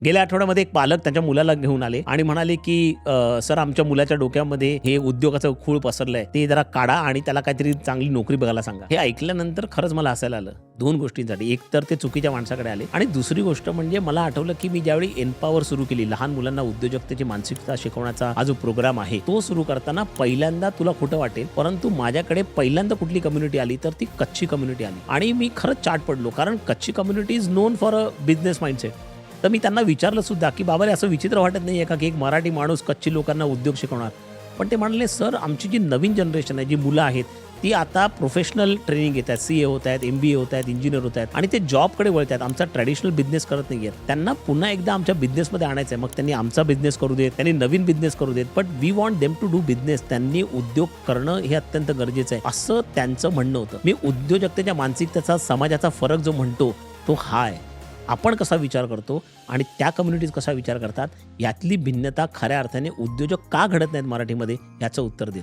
गेल्या आठवड्यामध्ये एक पालक त्यांच्या मुलाला घेऊन आले आणि म्हणाले की सर आमच्या मुलाच्या डोक्यामध्ये हे उद्योगाचं खूळ पसरलंय, ते जरा काढा आणि त्याला काहीतरी चांगली नोकरी बघायला सांगा. हे ऐकल्यानंतर खरंच मला हसायला आलं दोन गोष्टींसाठी. एक तर ते चुकीच्या माणसाकडे आले आणि दुसरी गोष्ट म्हणजे मला आठवलं की मी ज्यावेळी एम्पॉवर सुरू केली, लहान मुलांना उद्योजकतेची मानसिकता शिकवण्याचा हा जो प्रोग्राम आहे तो सुरू करताना पहिल्यांदा तुला खोटं वाटेल, परंतु माझ्याकडे पहिल्यांदा कुठली कम्युनिटी आली तर ती कच्ची कम्युनिटी आली आणि मी खरंच चाट पडलो. कारण कच्ची community is non for a business mindset. तर मी त्यांना विचारलं सुद्धा की बाबा रे असं विचित्र वाटत नाहीये का की एक मराठी माणूस कच्ची लोकांना उद्योग शिकवणार. पण ते म्हणाले सर आमची जी नवीन जनरेशन आहे, जी मुलं आहेत ती आता प्रोफेशनल ट्रेनिंग घेत आहेत, CA होत आहेत, MBA होत आहेत, इंजिनियर होत आहेत आणि ते जॉबकडे वळत आहेत. आमचा ट्रॅडिशनल बिझनेस करत नाहीयेत. त्यांना पुन्हा एकदा आमच्या बिझनेसमध्ये आणायचं आहे. मग त्यांनी आमचा बिझनेस करू देत, त्यांनी नवीन बिझनेस करू देत, but we want them to do business. त्यांनी उद्योग करणं हे अत्यंत गरजेचं आहे असं त्यांचं म्हणणं होतं. मी उद्योजकतेच्या मानसिकतेचा समाजाचा फरक जो म्हणतो तो हा आहे. आपण कसा विचार करतो आणि त्या कम्युनिटीज कसा विचार करतात यातली भिन्नता खऱ्या अर्थाने उद्योजक का घडत नाहीत मराठीमध्ये याचं उत्तर देत.